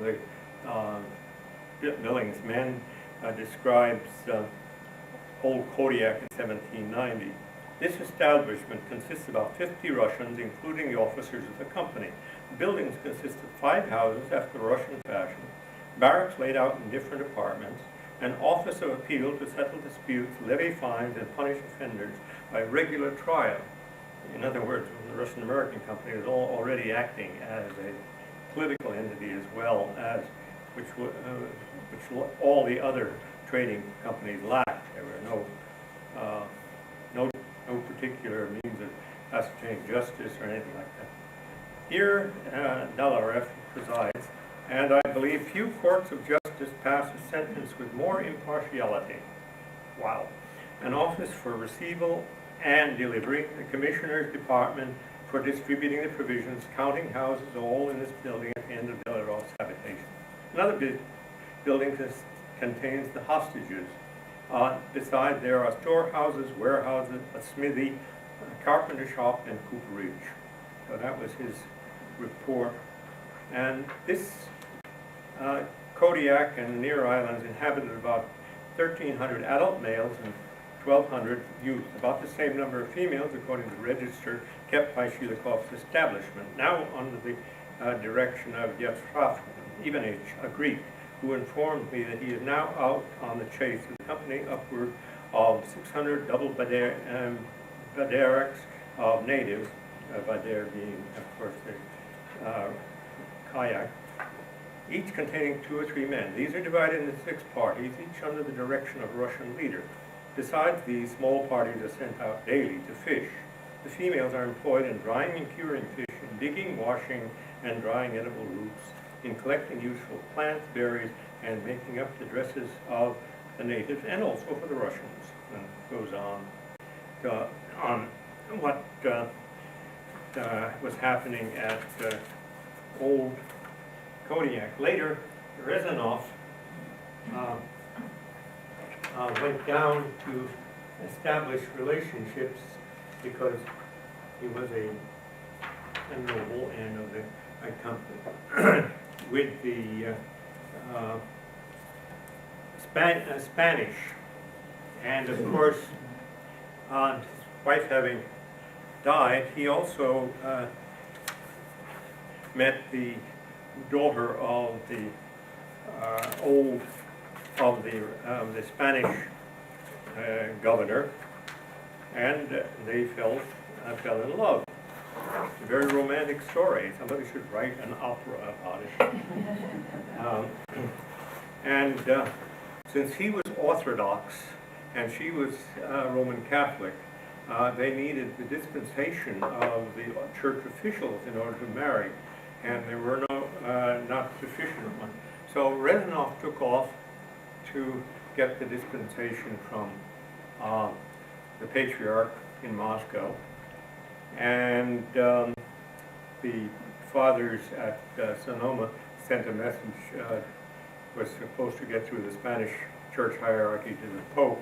the Billings men describes Old Kodiak in 1790. This establishment consists of about 50 Russians, including the officers of the company. The buildings consist of 5 houses after Russian fashion, barracks laid out in different apartments, an office of appeal to settle disputes, levy fines, and punish offenders by regular trial. In other words, the Russian-American company was already acting as a political entity as well as which all the other trading companies lacked. There were no particular means of ascertaining justice or anything like that. Here, Dalarev presides, and I believe few courts of justice pass a sentence with more impartiality. Wow. An office for receival and delivery, the commissioner's department for distributing the provisions, counting houses, all in this building at the end of Dalarov's habitation. Another building contains the hostages. Beside there are storehouses, warehouses, a smithy, a carpenter shop, and cooperage. So that was his report. And this Kodiak and the near islands inhabited about 1,300 adult males and 1,200 youth, about the same number of females according to the register kept by Shilikov's establishment, now under the direction of Yatsraf Ivanich, a Greek, who informed me that he is now out on the chase with a company upward of 600 double baderaks of natives, bader being, of course, the kayak, each containing 2 or 3 men. These are divided into 6 parties, each under the direction of a Russian leader. Besides these, small parties are sent out daily to fish. The females are employed in drying and curing fish, in digging, washing, and drying edible roots, in collecting useful plants, berries, and making up the dresses of the natives, and also for the Russians. And it goes on what was happening at Old Kodiak. Later, Rezanov went down to establish relationships because he was a noble and of the company with the Spanish, and of course, his wife having died, he also met the daughter of the the Spanish governor, and they fell in love. It's a very romantic story. Somebody should write an opera about it. Since he was Orthodox and she was Roman Catholic, they needed the dispensation of the church officials in order to marry, and there were not sufficient ones. So Rezanov took off to get the dispensation from the Patriarch in Moscow, and the fathers at Sonoma sent a message, was supposed to get through the Spanish church hierarchy to the Pope,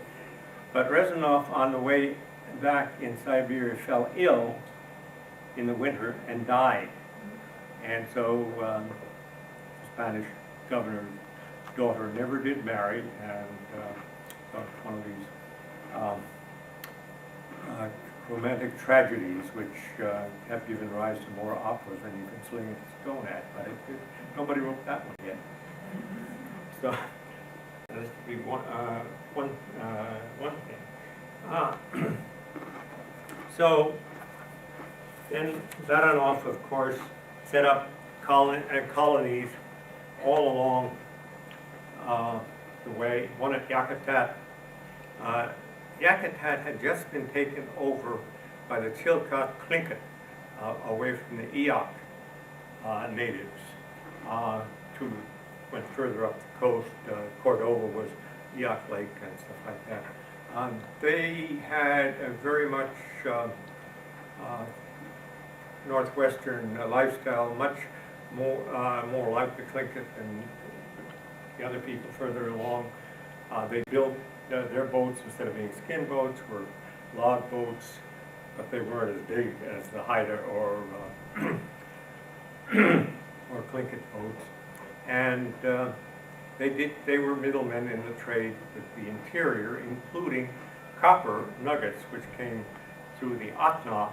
but Rezanov on the way back in Siberia fell ill in the winter and died, and so the Spanish governor's daughter never did marry, and one of these romantic tragedies which have given rise to more operas than you can sling a stone at, but nobody wrote that one yet. So that is to be one thing. So then Baranov, of course, set up colonies all along the way. One at Yakutat. Yakutat had just been taken over by the Chilkat Tlingit, away from the Eyak natives. Went further up the coast. Cordova was Eyak Lake and stuff like that. They had a very much northwestern lifestyle, much more like the Tlingit than the other people further along. They built their boats, instead of being skin boats, were log boats, but they weren't as big as the Haida or Tlingit boats. and they were middlemen in the trade with the interior, including copper nuggets, which came through the Atna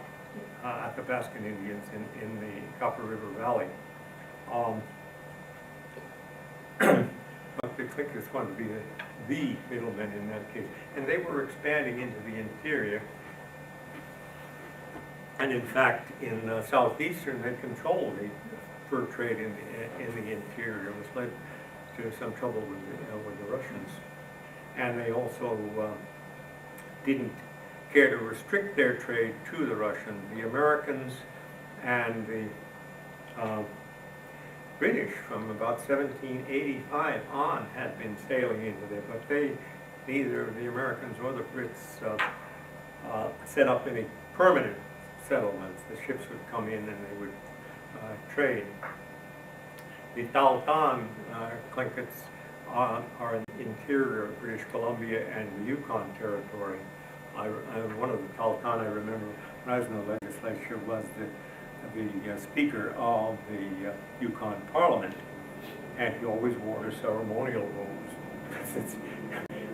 Athabascan Indians in the Copper River Valley. But the Tlingits wanted to be the middlemen in that case, and they were expanding into the interior. And in fact, in southeastern, they controlled the fur trade in the interior, which led to some trouble with the Russians. And they also didn't care to restrict their trade to the Russians. The Americans and the British, from about 1785 on, had been sailing into there, but neither the Americans or the Brits set up any permanent settlements. The ships would come in and they would trade. The Tahltan Tlinkits are in the interior of British Columbia and the Yukon Territory. One of the Tahltan I remember when I was in the legislature was the Speaker of the Yukon Parliament, and he always wore ceremonial robes. His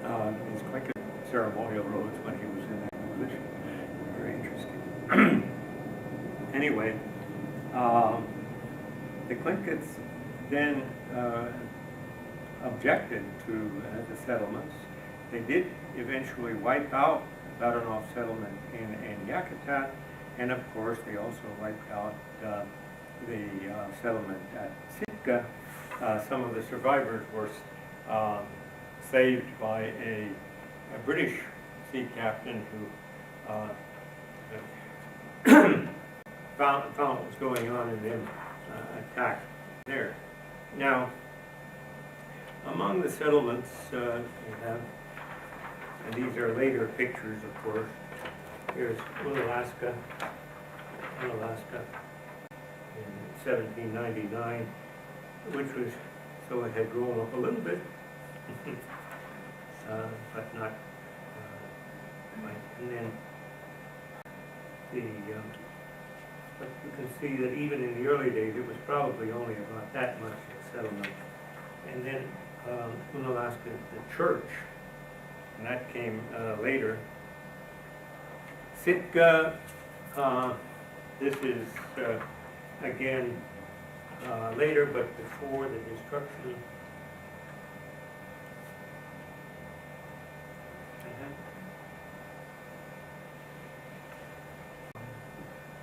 Tlingit ceremonial robes when he was in that position. Very interesting. Anyway, the Tlinkits then objected to the settlements. They did eventually wipe out the Baranov settlement in Yakutat, and of course they also wiped out the settlement at Sitka. Some of the survivors were saved by a British sea captain who found what was going on and then attacked there. Now, among the settlements we have, and these are later pictures, of course. Here's Unalaska in 1799, which was, so it had grown up a little bit, but not quite. And then but you can see that even in the early days, it was probably only about that much settlement. And then Unalaska, the church, and that came later. Sitka, this is again later, but before the destruction.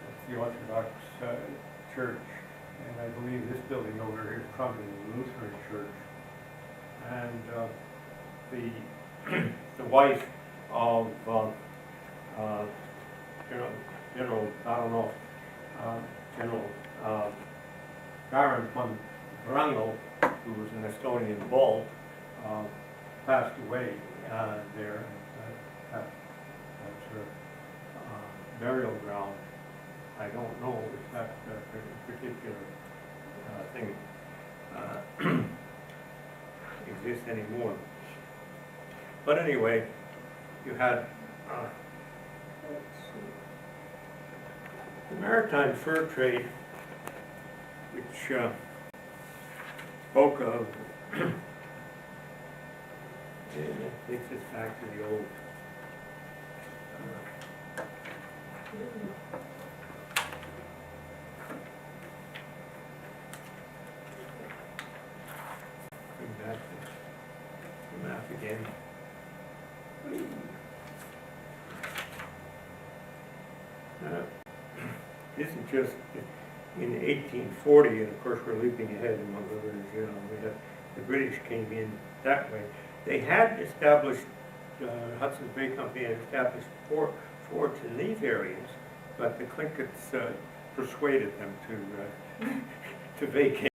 That's the Orthodox Church, and I believe this building over here is probably the Lutheran Church. And the wife of General Baron von Wrangel, who was an Estonian bull, passed away there. That's her burial ground. I don't know if that particular thing exists anymore. But anyway, you had the maritime fur trade, which spoke of, it takes us back to the old bring back the map again. This is just in 1840, and of course we're leaping ahead among others, the British came in that way. They had established, Hudson's Bay Company had established forts in these areas, but the Tlinkits persuaded them to vacate.